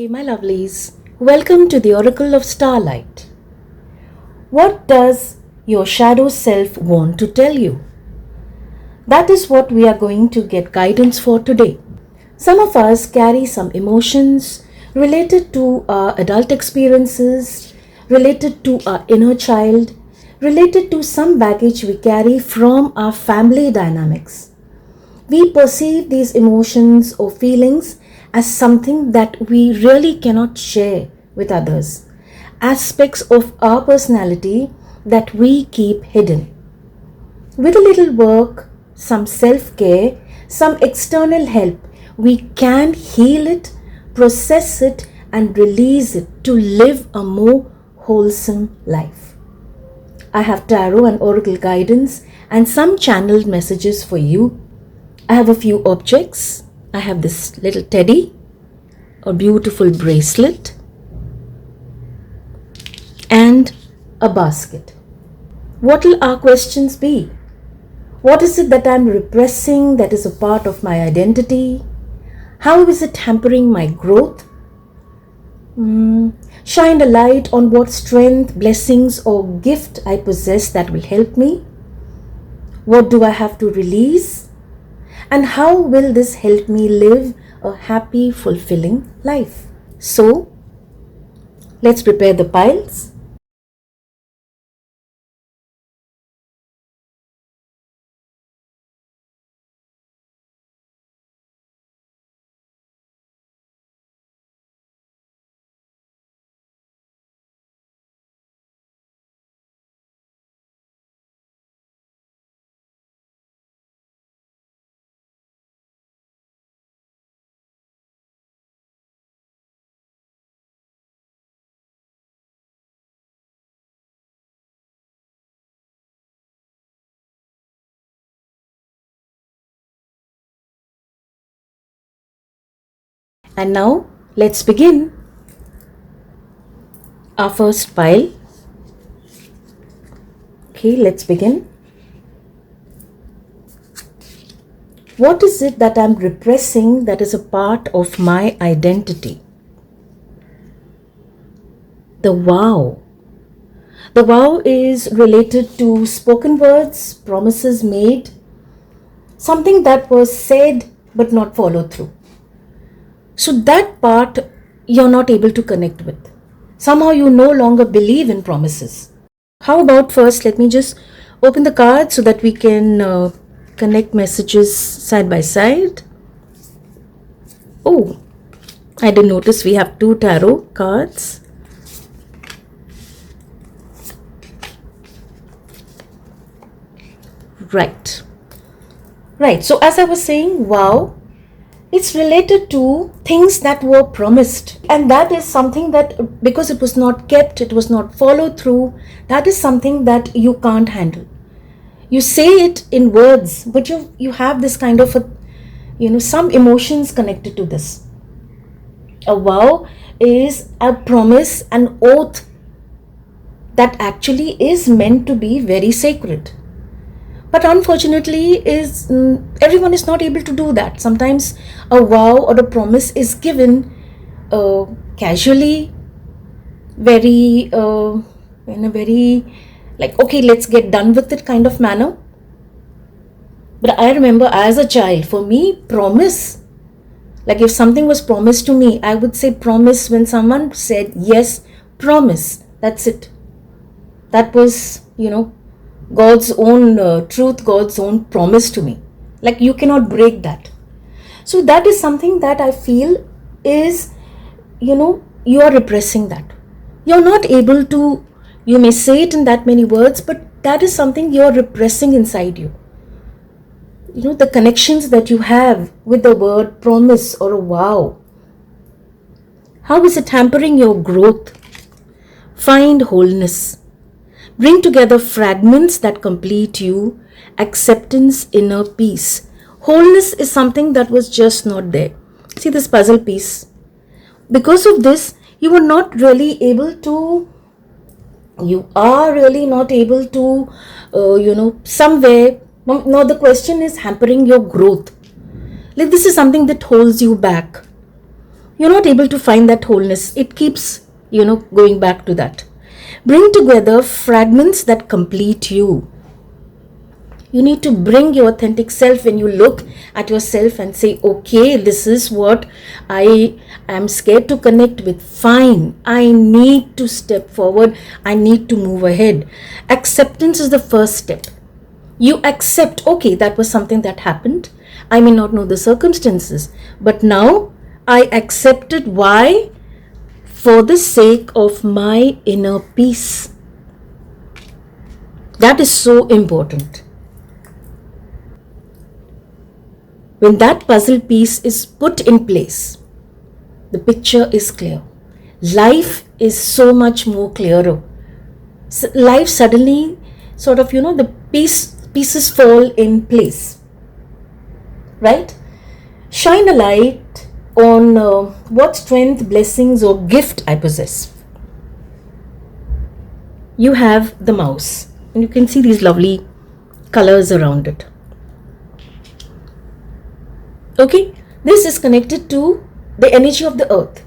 Hey, my lovelies. Welcome to the Oracle of Starlight. What does your shadow self want to tell you? That is what we are going to get guidance for today. Some of us carry some emotions related to our adult experiences, related to our inner child, related to some baggage we carry from our family dynamics. We perceive these emotions or feelings as something that we really cannot share with others, aspects of our personality that we keep hidden. With a little work, some self care, some external help, we can heal it, process it, and release it to live a more wholesome life. I have tarot and oracle guidance and some channeled messages for you. I have a few objects. I have this little teddy, a beautiful bracelet, and a basket. What will our questions be? What is it that I'm repressing that is a part of my identity? How is it hampering my growth? Shine a light on what strength, blessings, or gift I possess that will help me. What do I have to release? And how will this help me live a happy, fulfilling life? So, let's prepare the piles. And now, let's begin. Our first pile. Okay, let's begin. What is it that I'm repressing that is a part of my identity? The vow. The vow is related to spoken words, promises made, something that was said but not followed through. So that part you're not able to connect with. Somehow you no longer believe in promises. How about first let me just open the cards so that we can connect messages side by side. Oh, I didn't notice we have two tarot cards. Right. So as I was saying, wow, it's related to things that were promised. And that is something that because it was not kept, it was not followed through, that is something that you can't handle. You say it in words, but you have this kind of some emotions connected to this. A vow is a promise, an oath that actually is meant to be very sacred. But unfortunately, everyone is not able to do that. Sometimes a vow or a promise is given casually, very in a very like, okay, let's get done with it kind of manner. But I remember as a child, for me, promise, like if something was promised to me, I would say promise when someone said yes, promise. That's it. That was, God's own truth, God's own promise to me. Like you cannot break that. So that is something that I feel is, you are repressing that. You're not able to, you may say it in that many words, but that is something you're repressing inside you. The connections that you have with the word promise or a vow. How is it hampering your growth? Find wholeness. Bring together fragments that complete you, acceptance, inner peace. Wholeness is something that was just not there. See this puzzle piece. Because of this, you are really not able to, somewhere, now the question is hampering your growth. Like this is something that holds you back. You're not able to find that wholeness. It keeps, going back to that. Bring together fragments that complete you. You need to bring your authentic self when you look at yourself and say, okay, this is what I am scared to connect with. Fine. I need to step forward. I need to move ahead. Acceptance is the first step. You accept, okay, that was something that happened. I may not know the circumstances, but now I accept it. Why? For the sake of my inner peace. That is so important. When that puzzle piece is put in place, the picture is clear. Life is so much more clearer. Life suddenly sort of, the pieces fall in place. Right? Shine a light on what strength, blessings, or gift I possess. You have the mouse, and you can see these lovely colors around it. Okay, this is connected to the energy of the earth.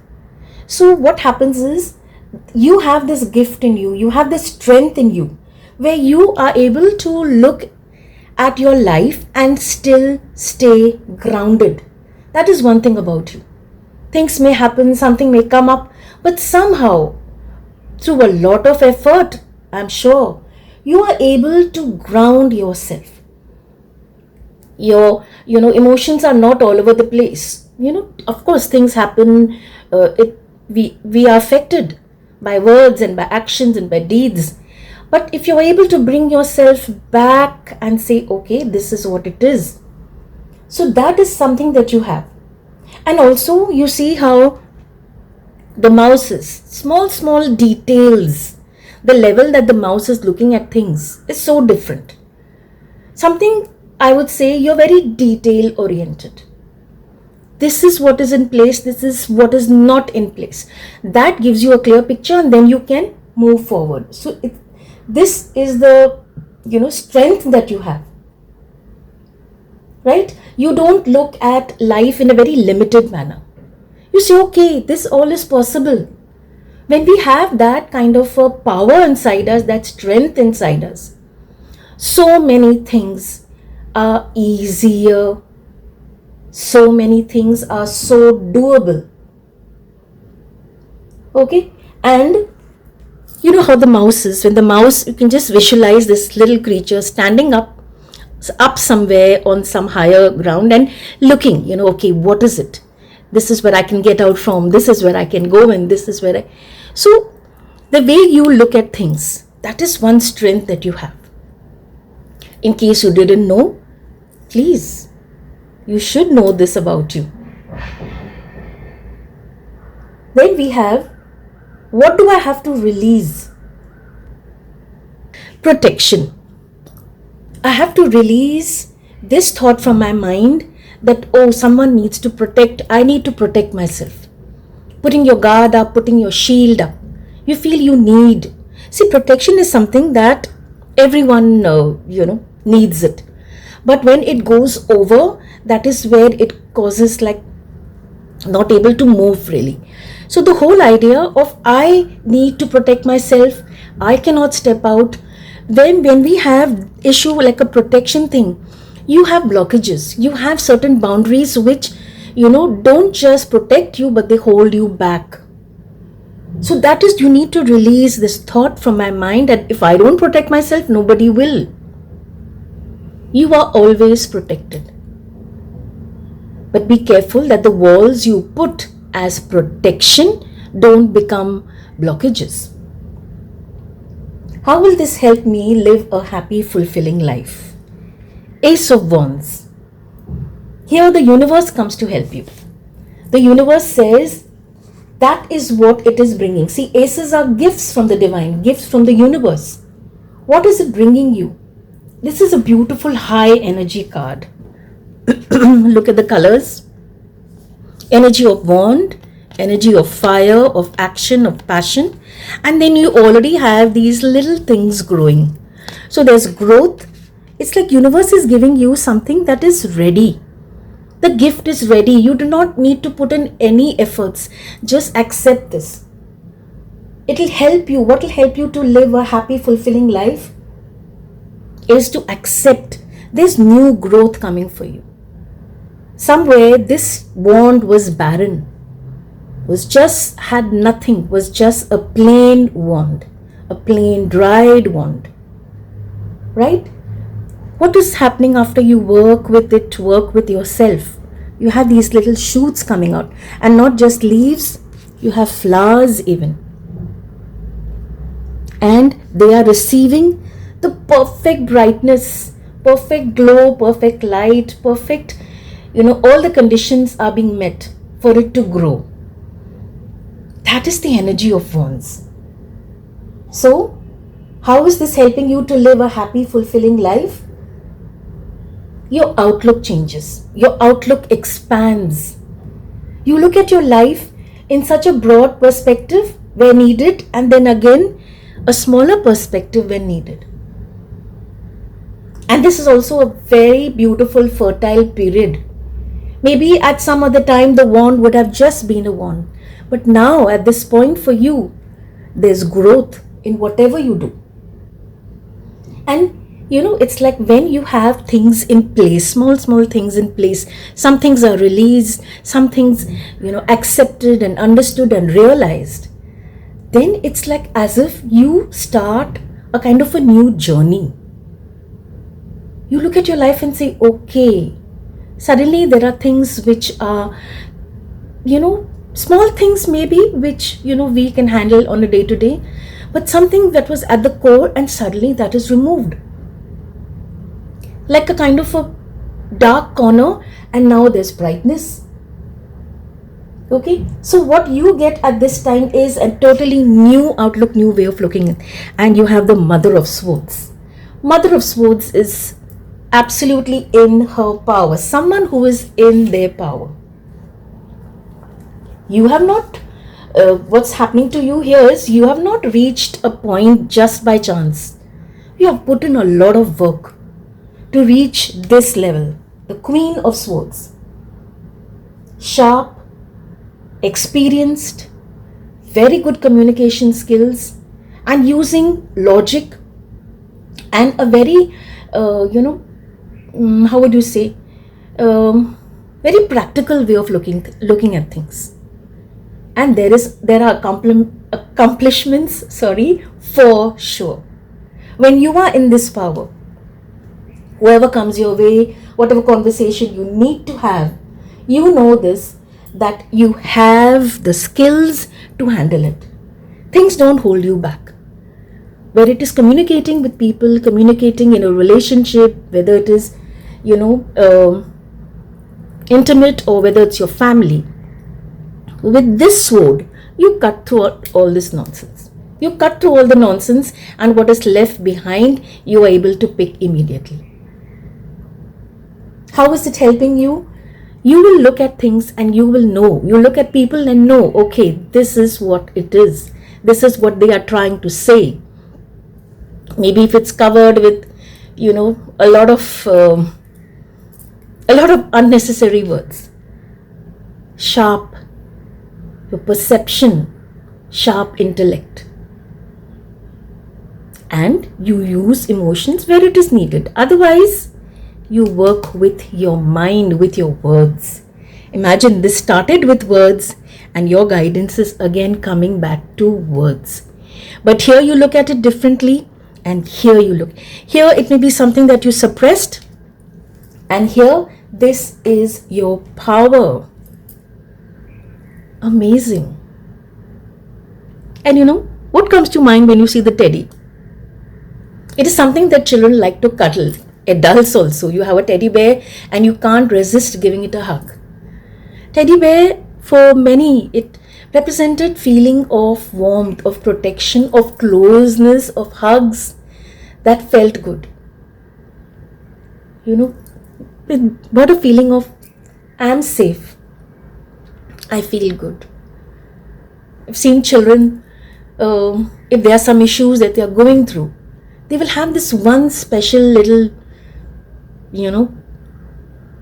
So what happens is, you have this gift in you, you have this strength in you, where you are able to look at your life and still stay grounded. That is one thing about you. Things may happen, something may come up, but somehow, through a lot of effort, I'm sure, you are able to ground yourself. Your emotions are not all over the place. Of course things happen. We are affected by words and by actions and by deeds, but if you're able to bring yourself back and say, okay, this is what it is, so that is something that you have. And also you see how the mouse is small details, the level that the mouse is looking at things is so different. Something, I would say, you're very detail oriented. This is what is in place. This is what is not in place. That gives you a clear picture, and then you can move forward. So this is the, strength that you have. Right? You don't look at life in a very limited manner. You say, okay, this all is possible. When we have that kind of a power inside us, that strength inside us, so many things are easier. So many things are so doable. Okay? And you know how the mouse is. When the mouse, you can just visualize this little creature standing up somewhere on some higher ground and looking, okay, what is it? This is where I can get out from. This is where I can go, and this is where So the way you look at things, that is one strength that you have. In case you didn't know, please, you should know this about you. Then we have, what do I have to release? Protection. I have to release this thought from my mind that, oh, someone needs to protect, I need to protect myself. Putting your guard up, putting your shield up. You feel you need. See, protection is something that everyone, needs it. But when it goes over, that is where it causes not able to move really. So the whole idea of I need to protect myself, I cannot step out. Then when we have issue like a protection thing, you have blockages. You have certain boundaries which, don't just protect you, but they hold you back. So that is, you need to release this thought from my mind that if I don't protect myself, nobody will. You are always protected. But be careful that the walls you put as protection don't become blockages. How will this help me live a happy, fulfilling life? Ace of Wands. Here the universe comes to help you. The universe says that is what it is bringing. See, aces are gifts from the divine, gifts from the universe. What is it bringing you? This is a beautiful high energy card. Look at the colors. Energy of wand, energy of fire, of action, of passion. And then you already have these little things growing. So there's growth. It's like universe is giving you something that is ready. The gift is ready. You do not need to put in any efforts. Just accept this. It will help you. What will help you to live a happy, fulfilling life is to accept there's new growth coming for you. Somewhere this wand was barren, had nothing, was just a plain wand, a plain dried wand, right? What is happening after you work with it, work with yourself? You have these little shoots coming out, and not just leaves, you have flowers even. And they are receiving the perfect brightness, perfect glow, perfect light, perfect, all the conditions are being met for it to grow. That is the energy of wands. So, how is this helping you to live a happy, fulfilling life? Your outlook changes. Your outlook expands. You look at your life in such a broad perspective where needed, and then again a smaller perspective when needed. And this is also a very beautiful, fertile period. Maybe at some other time the wand would have just been a wand. But now at this point for you, there's growth in whatever you do. And it's like when you have things in place, small things in place, some things are released, some things, accepted and understood and realized. Then it's like as if you start a kind of a new journey. You look at your life and say, okay, suddenly there are things which are, small things maybe, which, we can handle on a day-to-day, but something that was at the core and suddenly that is removed. Like a kind of a dark corner, and now there's brightness. Okay, so what you get at this time is a totally new outlook, new way of looking at, and you have the Mother of Swords. Mother of Swords is absolutely in her power, someone who is in their power. You have not, what's happening to you here is you have not reached a point just by chance. You have put in a lot of work to reach this level. The Queen of Swords. Sharp, experienced, very good communication skills, and using logic and a very, how would you say, very practical way of looking at things. And there are accomplishments, for sure. When you are in this power, whoever comes your way, whatever conversation you need to have, you know this, that you have the skills to handle it. Things don't hold you back. Where it is communicating with people, communicating in a relationship, whether it is, intimate or whether it's your family, with this sword, you cut through all this nonsense. You cut through all the nonsense, and what is left behind, you are able to pick immediately. How is it helping you? You will look at things and you will know. You look at people and know, okay, this is what it is. This is what they are trying to say. Maybe if it's covered with, a lot of unnecessary words. Sharp, your perception, sharp intellect. And you use emotions where it is needed. Otherwise, you work with your mind, with your words. Imagine this started with words, and your guidance is again coming back to words. But here you look at it differently, and here you look. Here it may be something that you suppressed, and here this is your power. Amazing. And what comes to mind when you see the teddy? It is something that children like to cuddle. Adults also. You have a teddy bear and you can't resist giving it a hug. Teddy bear, for many, it represented feeling of warmth, of protection, of closeness, of hugs that felt good. What a feeling of, I'm safe. I feel good. I've seen children, if there are some issues that they are going through, they will have this one special little,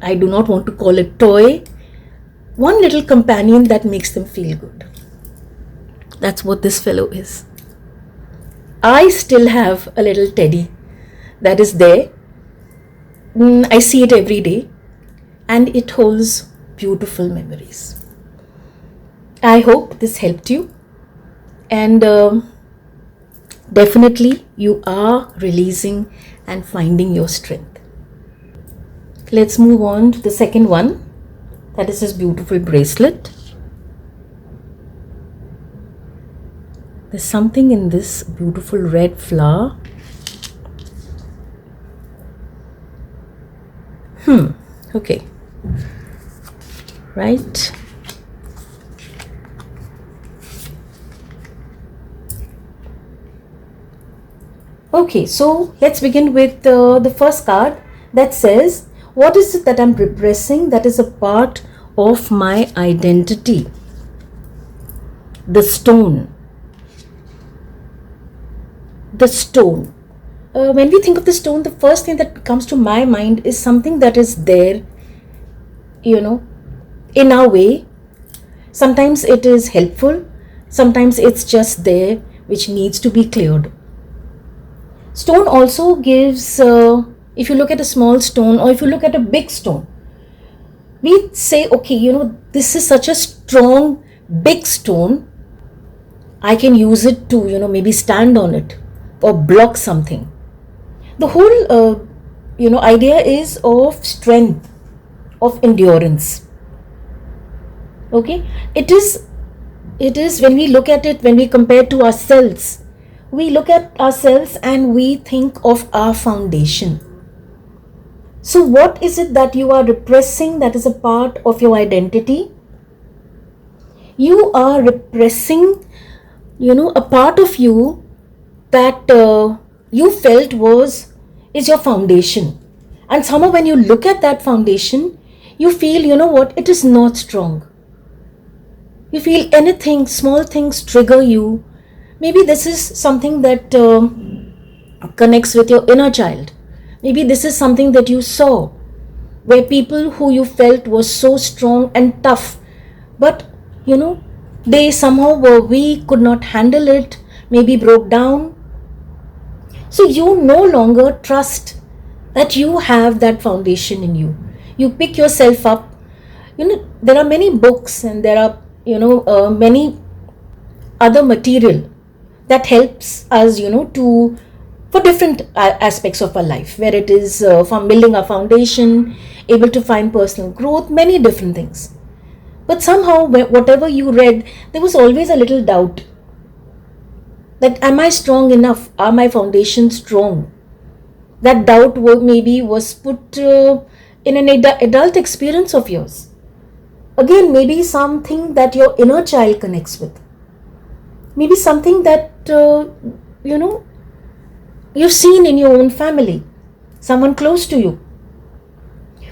I do not want to call it toy, one little companion that makes them feel good. That's what this fellow is. I still have a little teddy that is there. I see it every day and it holds beautiful memories. I hope this helped you, and definitely you are releasing and finding your strength. Let's move on to the second one. That is this beautiful bracelet. There's something in this beautiful red flower. Okay. Right. Okay, so let's begin with the first card that says, what is it that I'm repressing that is a part of my identity? The stone. The stone. When we think of the stone, the first thing that comes to my mind is something that is there, in our way. Sometimes it is helpful, sometimes it's just there, which needs to be cleared. Stone also gives, if you look at a small stone or if you look at a big stone, we say, okay, this is such a strong, big stone. I can use it to, maybe stand on it or block something. The whole, idea is of strength, of endurance. Okay, it is when we look at it, when we compare to ourselves, we look at ourselves and we think of our foundation. So what is it that you are repressing that is a part of your identity? You are repressing, a part of you that you felt is your foundation. And somehow when you look at that foundation, you feel, it is not strong. You feel anything, small things trigger you. Maybe this is something that connects with your inner child. Maybe this is something that you saw, where people who you felt was so strong and tough, but they somehow were weak, could not handle it, maybe broke down. So you no longer trust that you have that foundation in you. You pick yourself up. There are many books and there are, many other material that helps us, for different aspects of our life, where it is from building a foundation, able to find personal growth, many different things. But somehow, whatever you read, there was always a little doubt. That am I strong enough? Are my foundations strong? That doubt maybe was put in an adult experience of yours. Again, maybe something that your inner child connects with. Maybe something that, you've seen in your own family. Someone close to you.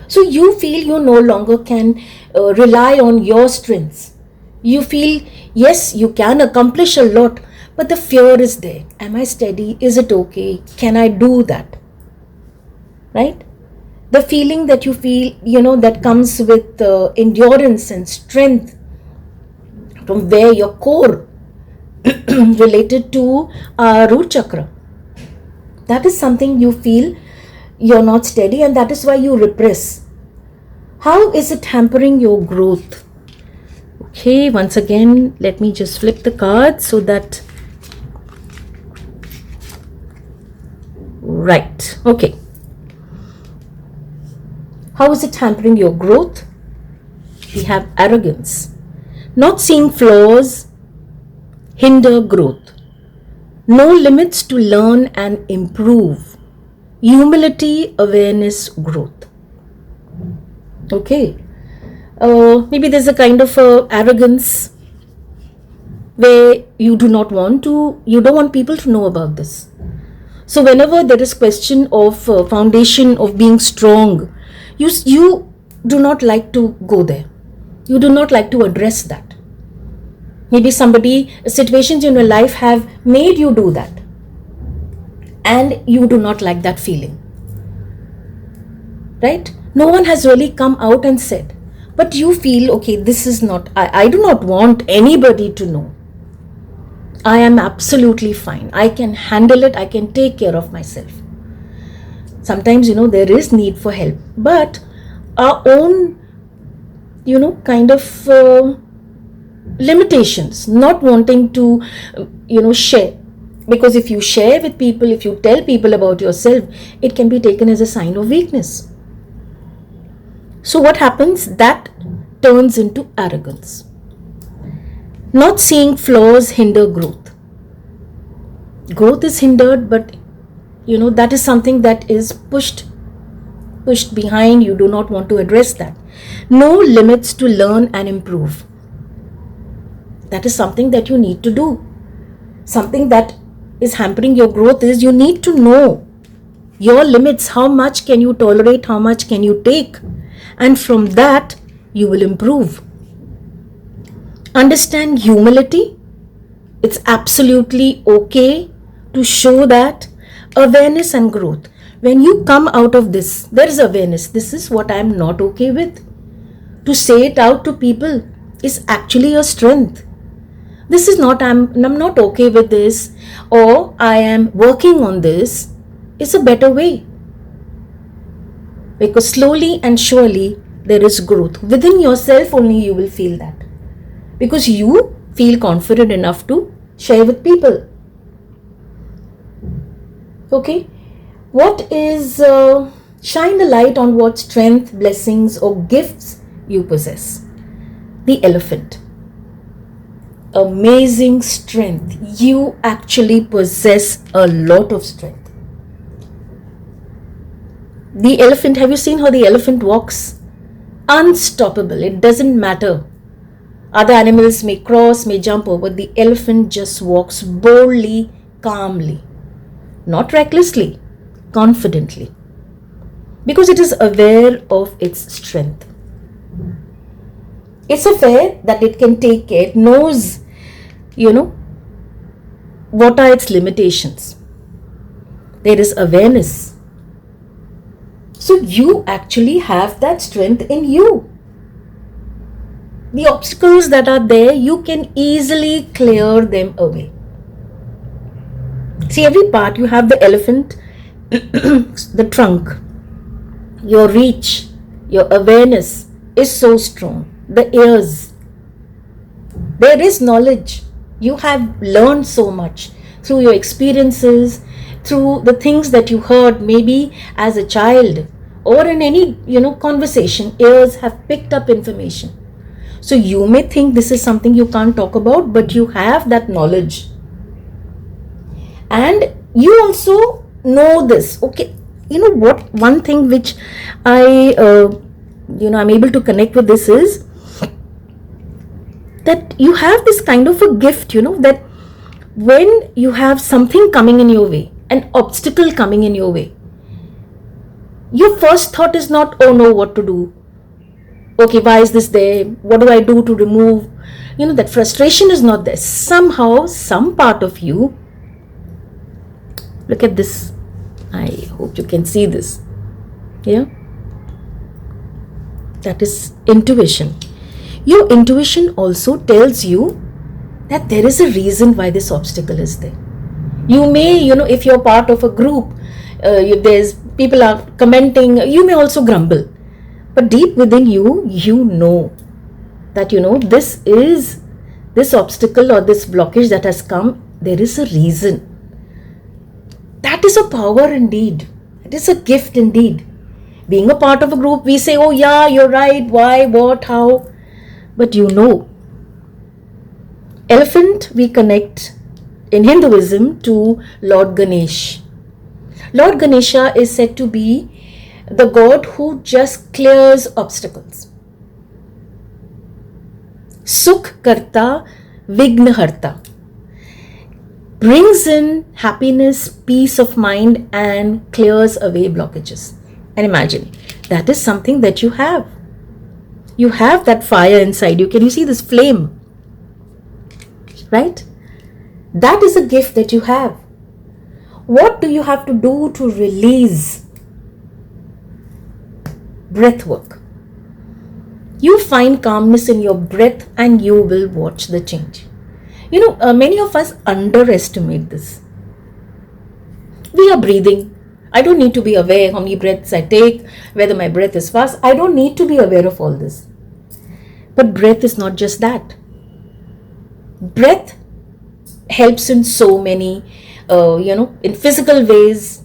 So you feel you no longer can rely on your strengths. You feel, yes, you can accomplish a lot, but the fear is there. Am I steady? Is it okay? Can I do that? Right? The feeling that you feel, that comes with endurance and strength from where your core related to root chakra. That is something you feel you're not steady, and that is why you repress. How is it hampering your growth? Okay, once again, let me just flip the card so that... Right, okay. How is it hampering your growth? We have arrogance. Not seeing flaws hinder growth. No limits to learn and improve. Humility, awareness, growth. Okay. Maybe there's a kind of arrogance where you don't want people to know about this. So whenever there is question of foundation of being strong, you do not like to go there. You do not like to address that. Maybe situations in your life have made you do that. And you do not like that feeling. Right? No one has really come out and said, but you feel, okay, this is not, I do not want anybody to know. I am absolutely fine. I can handle it. I can take care of myself. Sometimes, there is need for help, but our own, kind of limitations, not wanting to, share. Because if you share with people, if you tell people about yourself, it can be taken as a sign of weakness. So what happens? That turns into arrogance. Not seeing flaws hinder growth. Growth is hindered, but that is something that is pushed behind. You do not want to address that. No limits to learn and improve. That is something that you need to do. Something that is hampering your growth is you need to know your limits. How much can you tolerate? How much can you take? And from that, you will improve. Understand humility. It's absolutely okay to show that awareness and growth. When you come out of this, there is awareness. This is what I am not okay with. To say it out to people is actually a strength. This is not, I'm not okay with this, or I am working on this, is a better way. Because slowly and surely there is growth. Within yourself only you will feel that. Because you feel confident enough to share with people. Okay, what is, shine the light on what strength, blessings or gifts you possess. The elephant. Amazing strength. You actually possess a lot of strength. The elephant, have you seen how the elephant walks? Unstoppable. It doesn't matter. Other animals may cross, may jump over. The elephant just walks boldly, calmly. Not recklessly, confidently. Because it is aware of its strength. It's aware that it can take care. It knows, what are its limitations. There is awareness. So you actually have that strength in you. The obstacles that are there, you can easily clear them away. See, every part, you have the elephant, the trunk, your reach, your awareness is so strong. The ears, there is knowledge. You have learned so much through your experiences, through the things that you heard maybe as a child or in any, conversation. Ears have picked up information. So you may think this is something you can't talk about, but you have that knowledge. And you also know this. Okay, what? One thing which I'm able to connect with this is that you have this kind of a gift, that when you have something coming in your way, an obstacle coming in your way, your first thought is not, oh no, what to do? Okay, why is this there? What do I do to remove? That frustration is not there. Somehow, some part of you, look at this. I hope you can see this. Yeah? That is intuition. Your intuition also tells you that there is a reason why this obstacle is there. You may, if you're part of a group, there's people are commenting, you may also grumble. But deep within you, you know that, this obstacle or this blockage that has come, there is a reason. That is a power indeed. It is a gift indeed. Being a part of a group, we say, oh yeah, you're right, why, what, how. But elephant we connect in Hinduism to Lord Ganesh. Lord Ganesha is said to be the god who just clears obstacles. Sukh karta, vigna harta. Brings in happiness, peace of mind and clears away blockages. And imagine, that is something that you have. You have that fire inside you. Can you see this flame? Right? That is a gift that you have. What do you have to do to release breath work. You find calmness in your breath and you will watch the change. Many of us underestimate this. We are breathing. I don't need to be aware how many breaths I take, whether my breath is fast. I don't need to be aware of all this. But breath is not just that. Breath helps in so many, in physical ways,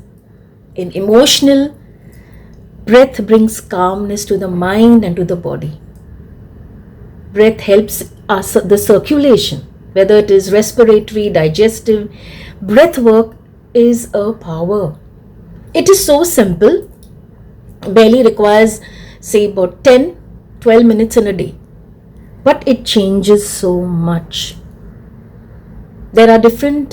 in emotional. Breath brings calmness to the mind and to the body. Breath helps us, the circulation, whether it is respiratory, digestive. Breath work is a power. It is so simple, barely requires, say, about 10-12 minutes in a day. But it changes so much. There are different,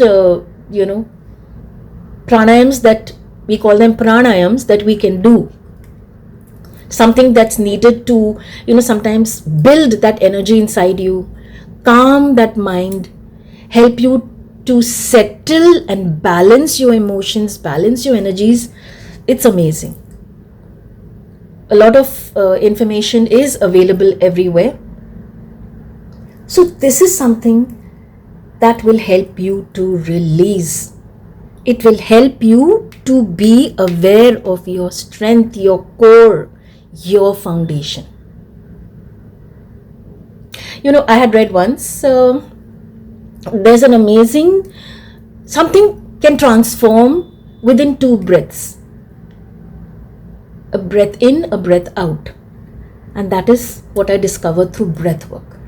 pranayams that we call them pranayams that we can do. Something that's needed to, sometimes build that energy inside you, calm that mind, help you to settle and balance your emotions, balance your energies. It's amazing. A lot of information is available everywhere. So this is something that will help you to release. It will help you to be aware of your strength, your core, your foundation. I had read once, there's an amazing, something can transform within 2 breaths. A breath in, a breath out. And that is what I discovered through breath work.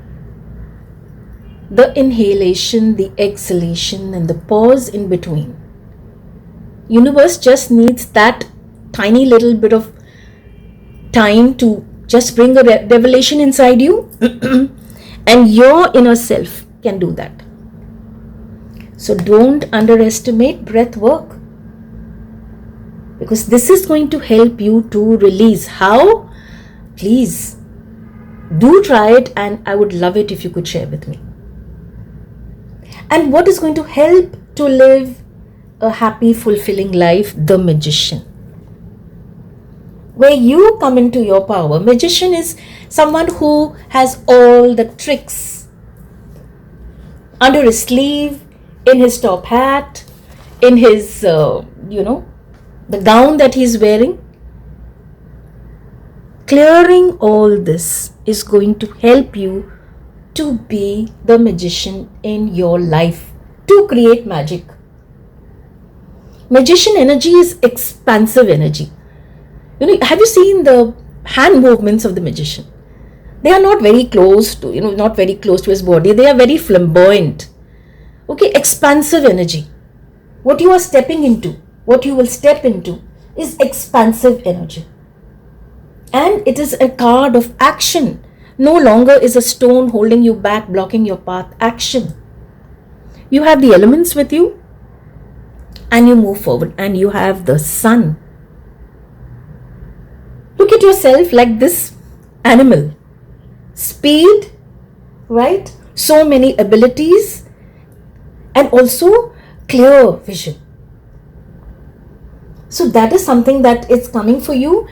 The inhalation, the exhalation, and the pause in between. Universe just needs that tiny little bit of time to just bring a revelation inside you and your inner self can do that. So don't underestimate breath work, because this is going to help you to release. How? Please do try it, and I would love it if you could share with me. And what is going to help to live a happy, fulfilling life? The magician. Where you come into your power. Magician is someone who has all the tricks under his sleeve, in his top hat, in his, the gown that he's wearing. Clearing all this is going to help you to be the magician in your life, to create magic. Magician energy is expansive energy. Have you seen the hand movements of the magician? They are not very close to, not very close to his body. They are very flamboyant. Okay, expansive energy. What you are stepping into, what you will step into is expansive energy. And it is a card of action. No longer is a stone holding you back, blocking your path. Action. You have the elements with you and you move forward, and you have the sun. Look at yourself like this animal. Speed, right? So many abilities, and also clear vision. So that is something that is coming for you.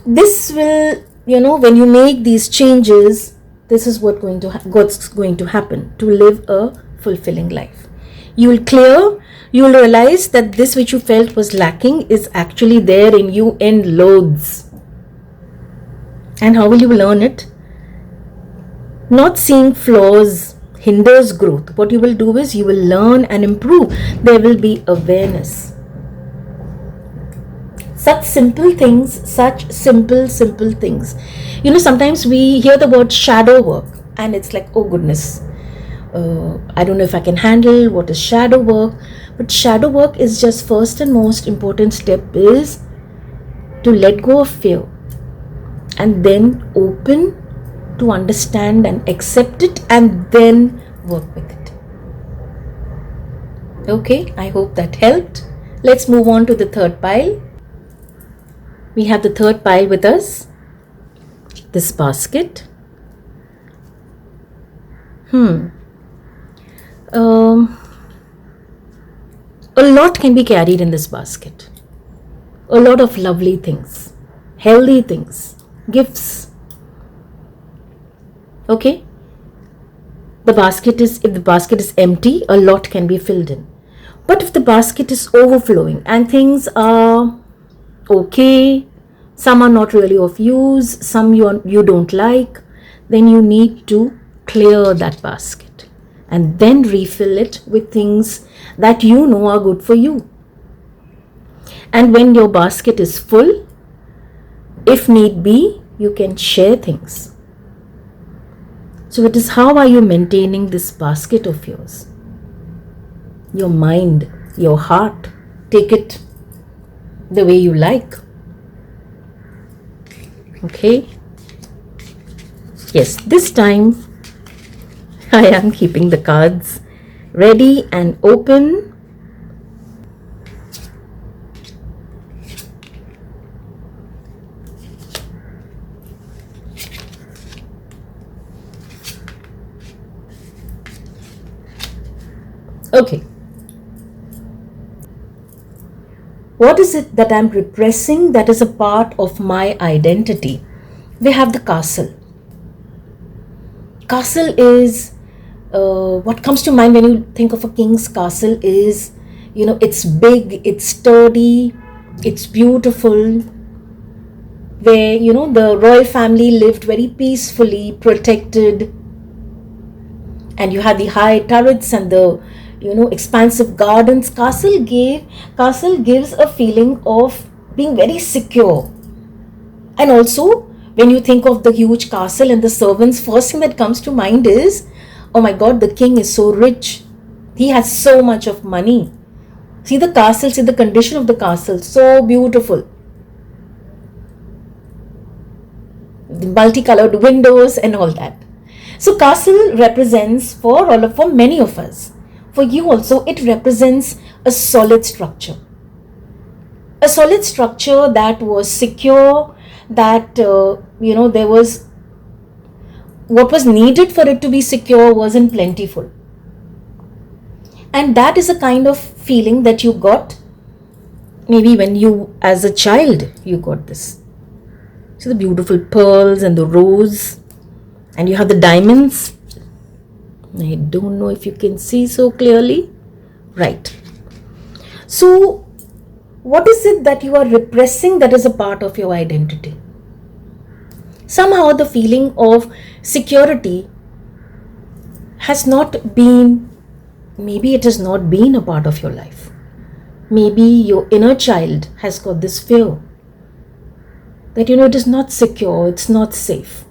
This will, when you make these changes, this is what's going to happen to live a fulfilling life. You will clear, you will realize that this which you felt was lacking is actually there in you in loads. And how will you learn it? Not seeing flaws hinders growth. What you will do is you will learn and improve. There will be awareness. Such simple things, such simple things. Sometimes we hear the word shadow work and it's like, oh goodness, I don't know if I can handle what is shadow work. But shadow work is just first and most important step is to let go of fear and then open to understand and accept it and then work with it. Okay, I hope that helped. Let's move on to the third pile. We have the third pile with us. This basket. A lot can be carried in this basket. A lot of lovely things, healthy things, gifts. Okay? If the basket is empty, a lot can be filled in. But if the basket is overflowing and things are okay, some are not really of use, some you don't like, then you need to clear that basket and then refill it with things that you know are good for you. And when your basket is full, if need be, you can share things. So it is, how are you maintaining this basket of yours? Your mind, your heart, take it the way you like. Okay? Yes, this time I am keeping the cards ready and open. Okay. What is it that I'm repressing that is a part of my identity? We have the castle. Castle is, what comes to mind when you think of a king's castle is, it's big, it's sturdy, it's beautiful, where, the royal family lived very peacefully, protected, and you had the high turrets and the, expansive gardens. Castle gives a feeling of being very secure. And also, when you think of the huge castle and the servants, first thing that comes to mind is, oh my God, the king is so rich. He has so much of money. See the castle, see the condition of the castle, so beautiful. The multicolored windows and all that. So castle represents for many of us, for you also, it represents a solid structure. A solid structure that was secure, that, there was, what was needed for it to be secure wasn't plentiful. And that is a kind of feeling that you got, maybe when you, as a child, you got this. So the beautiful pearls and the rose, and you have the diamonds. I don't know if you can see so clearly. Right. So what is it that you are repressing that is a part of your identity? Somehow the feeling of security has not been, maybe it has not been a part of your life. Maybe your inner child has got this fear that, it is not secure, it's not safe.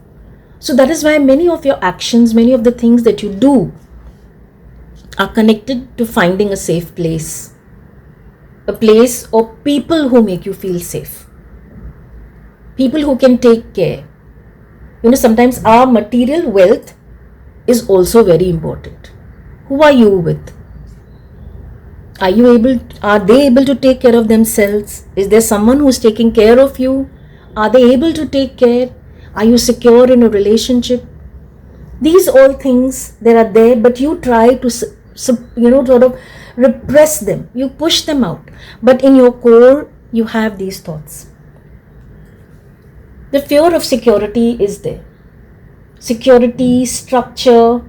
So that is why many of your actions, many of the things that you do are connected to finding a safe place. A place or people who make you feel safe. People who can take care. Sometimes our material wealth is also very important. Who are you with? Are they able to take care of themselves? Is there someone who's taking care of you? Are they able to take care? Are you secure in a relationship? These all things, they are there, but you try to, sort of repress them. You push them out. But in your core, you have these thoughts. The fear of security is there. Security, structure,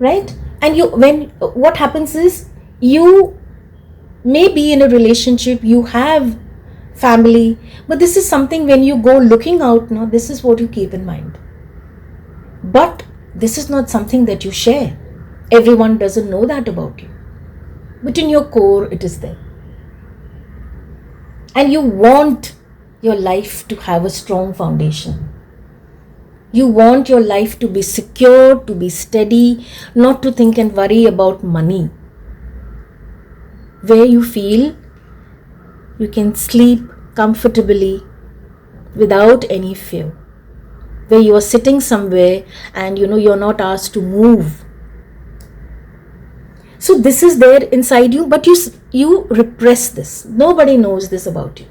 right? And what happens is, you may be in a relationship, you have family, but this is something when you go looking out, this is what you keep in mind. But this is not something that you share. Everyone doesn't know that about you. But in your core, it is there. And you want your life to have a strong foundation. You want your life to be secure, to be steady, not to think and worry about money. Where you feel you can sleep comfortably without any fear. Where you are sitting somewhere and you're not asked to move. So this is there inside you, but you repress this. Nobody knows this about you.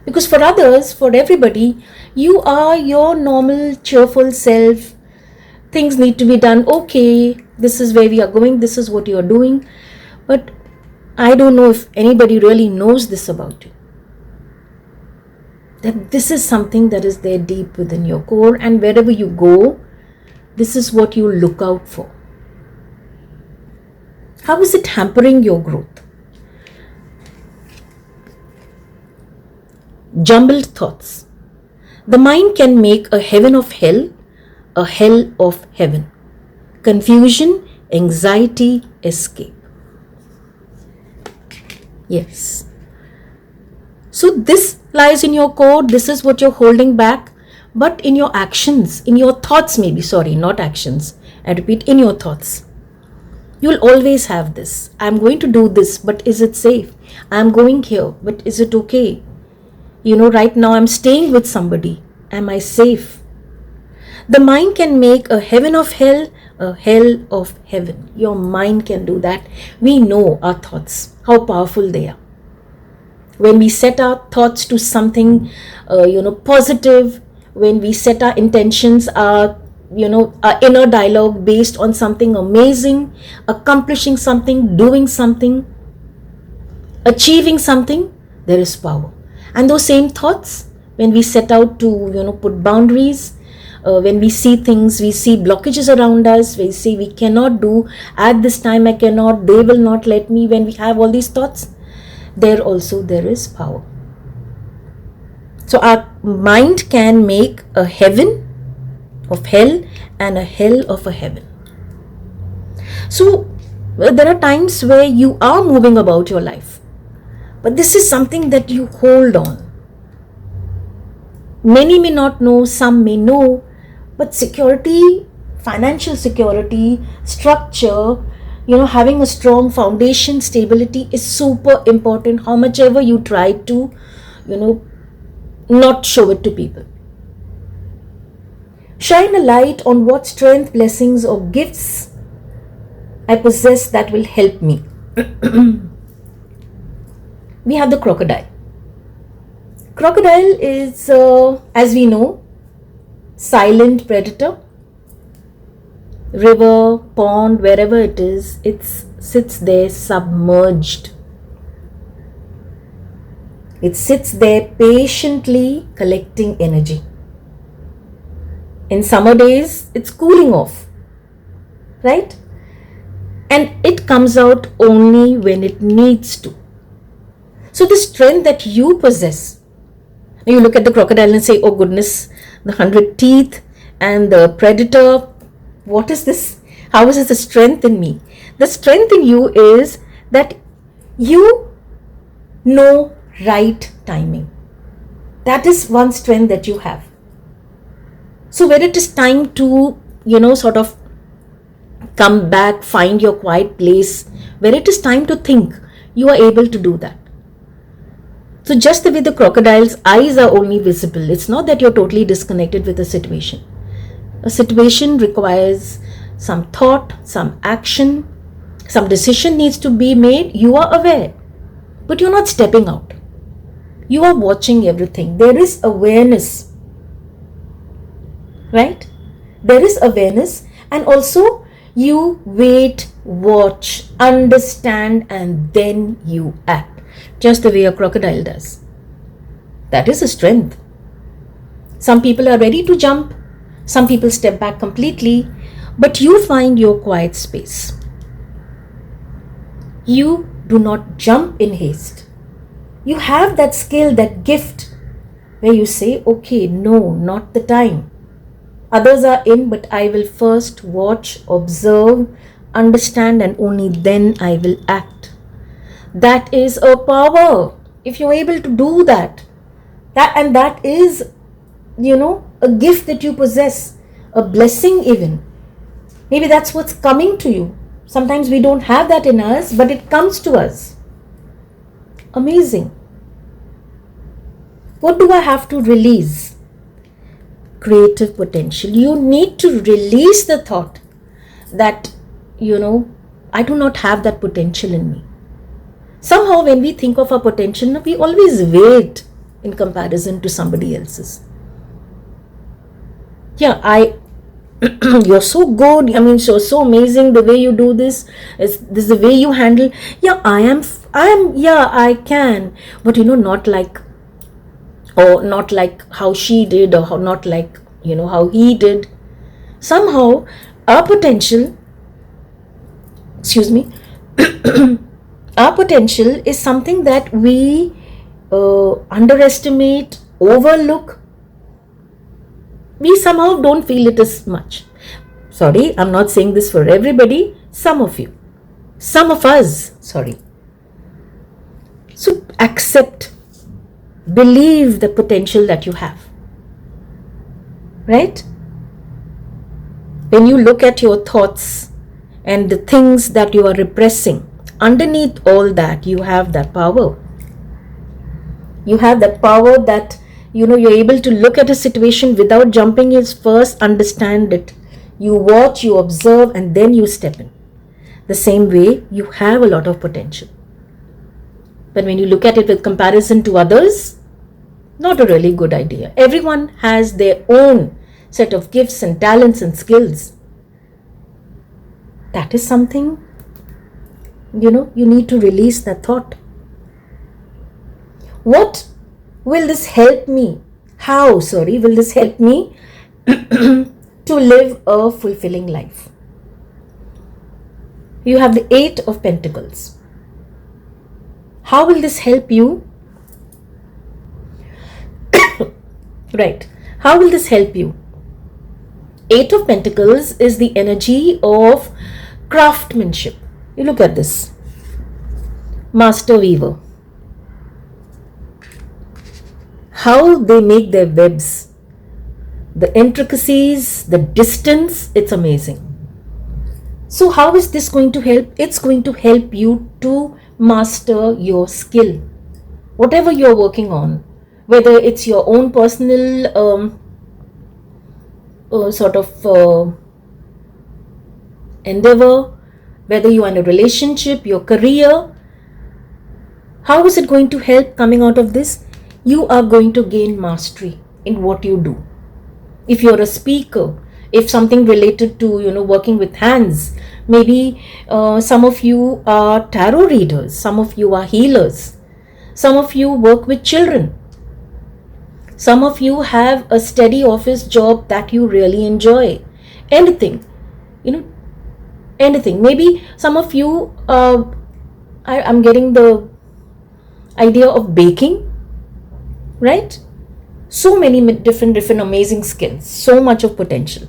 Because for others, for everybody, you are your normal, cheerful self. Things need to be done. Okay, this is where we are going. This is what you are doing. But I don't know if anybody really knows this about you. that this is something that is there deep within your core, and wherever you go, this is what you look out for. How is it hampering your growth? Jumbled thoughts. The mind can make a heaven of hell, a hell of heaven. Confusion, anxiety, escape. Yes. So this lies in your core. This is what you're holding back. But in your actions, in your thoughts maybe, sorry, not actions. I repeat, in your thoughts. You'll always have this. I'm going to do this, but is it safe? I'm going here, but is it okay? Right now I'm staying with somebody. Am I safe? The mind can make a heaven of hell, a hell of heaven. Your mind can do that. We know our thoughts, how powerful they are. When we set our thoughts to something, positive, when we set our intentions, our inner dialogue based on something amazing, accomplishing something, doing something, achieving something, there is power. And those same thoughts, when we set out to, put boundaries, when we see things, we see blockages around us, we say we cannot do, at this time I cannot, they will not let me, when we have all these thoughts, there is power. So our mind can make a heaven of hell and a hell of a heaven. So there are times where you are moving about your life, but this is something that you hold on. Many may not know, some may know, but security, financial security, structure, having a strong foundation, stability is super important, how much ever you try to, not show it to people. Shine a light on what strength, blessings or gifts I possess that will help me. We have the crocodile. Crocodile is, as we know, silent predator. River, pond, wherever it is, it sits there submerged. It sits there patiently collecting energy. In summer days, it's cooling off, right? And it comes out only when it needs to. So the strength that you possess, you look at the crocodile and say, oh goodness, the 100 teeth and the predator, what is this? How is this a strength in me? The strength in you is that you know right timing. That is one strength that you have. So when it is time to, sort of come back, find your quiet place, where it is time to think, you are able to do that. So just the way the crocodile's eyes are only visible, it's not that you're totally disconnected with a situation. A situation requires some thought, some action, some decision needs to be made. You are aware, but you're not stepping out. You are watching everything. There is awareness, right? There is awareness, and also you wait, watch, understand, and then you act. Just the way a crocodile does. That is a strength. Some people are ready to jump. Some people step back completely, but you find your quiet space. You do not jump in haste. You have that skill, that gift, where you say, okay, no, not the time. Others are in, but I will first watch, observe, understand, and only then I will act. That is a power. If you're able to do that is, a gift that you possess, a blessing even. Maybe that's what's coming to you. Sometimes we don't have that in us, but it comes to us. Amazing. What do I have to release? Creative potential. You need to release the thought that, I do not have that potential in me. Somehow when we think of our potential, we always wait in comparison to somebody else's. Yeah, you're so good. I mean, so amazing the way you do this. This is the way you handle. Yeah, I can. But not like or not like how she did, or how not like, how he did. Somehow our potential, excuse me, our potential is something that we underestimate, overlook. We somehow don't feel it as much. Sorry, I'm not saying this for everybody. Some of you, some of us, sorry. So accept, believe the potential that you have, right? When you look at your thoughts and the things that you are repressing, underneath all that, you have that power. You have that power that, you're able to look at a situation without jumping in, first understand it. You watch, you observe, and then you step in. The same way, you have a lot of potential. But when you look at it with comparison to others, not a really good idea. Everyone has their own set of gifts and talents and skills. That is something, you need to release that thought. What will this help me? How, will this help me to live a fulfilling life? You have the 8 of Pentacles. How will this help you? Right. How will this help you? 8 of Pentacles is the energy of craftsmanship. You look at this. Master weaver. How they make their webs. The intricacies, the distance, it's amazing. So how is this going to help? It's going to help you to master your skill. Whatever you're working on, whether it's your own personal endeavor, whether you are in a relationship, your career, how is it going to help coming out of this? You are going to gain mastery in what you do. If you're a speaker, if something related to, working with hands, maybe some of you are tarot readers, some of you are healers, some of you work with children, some of you have a steady office job that you really enjoy. Anything, anything. Maybe some of you, I'm getting the idea of baking, right? So many different amazing skills, so much of potential.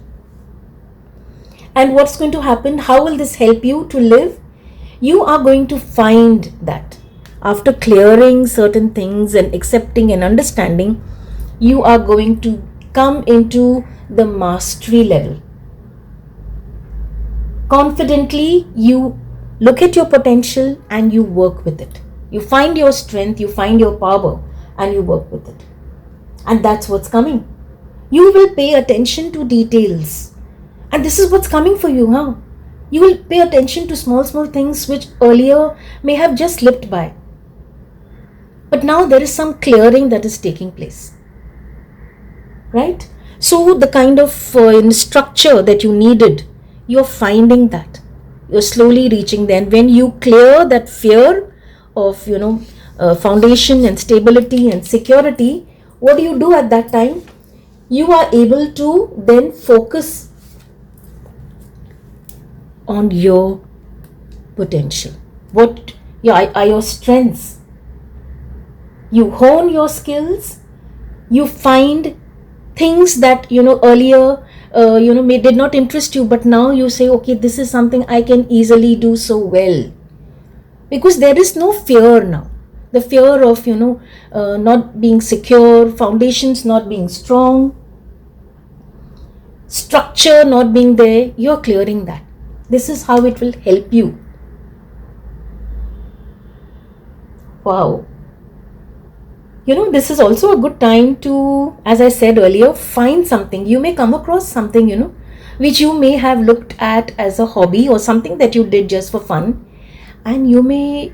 And what's going to happen? How will this help you to live? You are going to find that after clearing certain things and accepting and understanding, you are going to come into the mastery level. Confidently, you look at your potential and you work with it. You find your strength, you find your power, and you work with it. And that's what's coming. You will pay attention to details. And this is what's coming for you, huh? You will pay attention to small things which earlier may have just slipped by. But now there is some clearing that is taking place. Right? So the kind of structure that you needed, you're finding that. You're slowly reaching there. And when you clear that fear of, foundation and stability and security, what do you do at that time? You are able to then focus on your potential. What are your strengths? You hone your skills. You find things that, earlier, did not interest you, but now you say, okay, this is something I can easily do so well. Because there is no fear now. The fear of, not being secure, foundations not being strong, structure not being there, you're clearing that. This is how it will help you. Wow. This is also a good time to, as I said earlier, find something. You may come across something, which you may have looked at as a hobby or something that you did just for fun. And you may,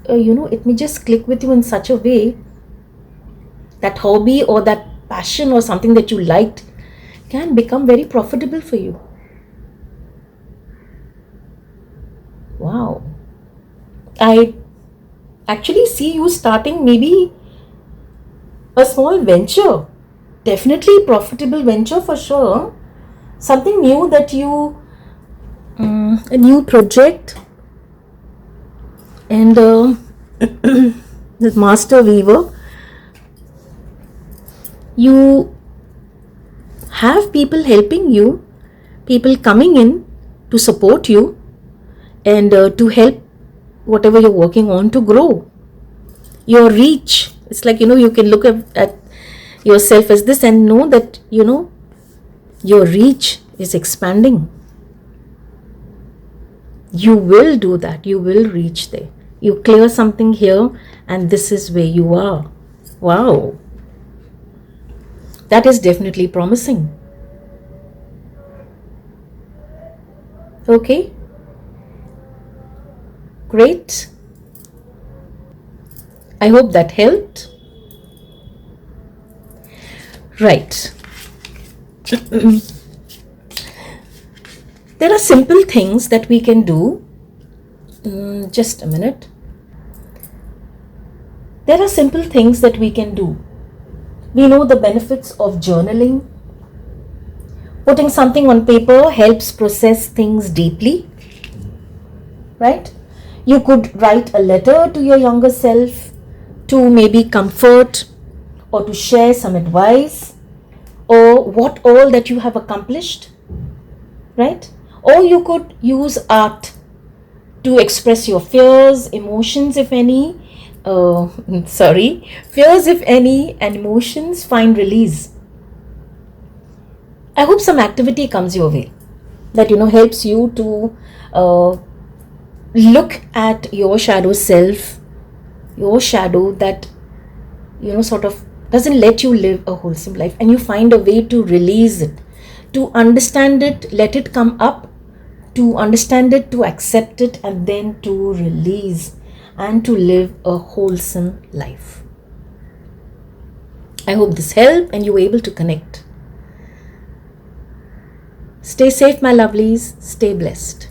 it may just click with you in such a way that hobby or that passion or something that you liked can become very profitable for you. Wow. I actually see you starting maybe A small venture, definitely profitable venture for sure. Something new that you, a new project, and the master weaver, you have people helping you, people coming in to support you, and to help whatever you're working on to grow. Your reach, it's like, you can look at yourself as this and know that, your reach is expanding. You will do that. You will reach there. You clear something here, and this is where you are. Wow. That is definitely promising. Okay. Great. I hope that helped. Right. There are simple things that we can do. Just a minute. There are simple things that we can do. We know the benefits of journaling. Putting something on paper helps process things deeply. Right? You could write a letter to your younger self to maybe comfort or to share some advice or what all that you have accomplished. Right? Or you could use art to express your fears, emotions, if any. Fears, if any, and emotions find release. I hope some activity comes your way that, helps you to look at your shadow self, your shadow that, sort of doesn't let you live a wholesome life, and you find a way to release it, to understand it, let it come up, to understand it, to accept it, and then to release and to live a wholesome life. I hope this helped and you were able to connect. Stay safe, my lovelies. Stay blessed.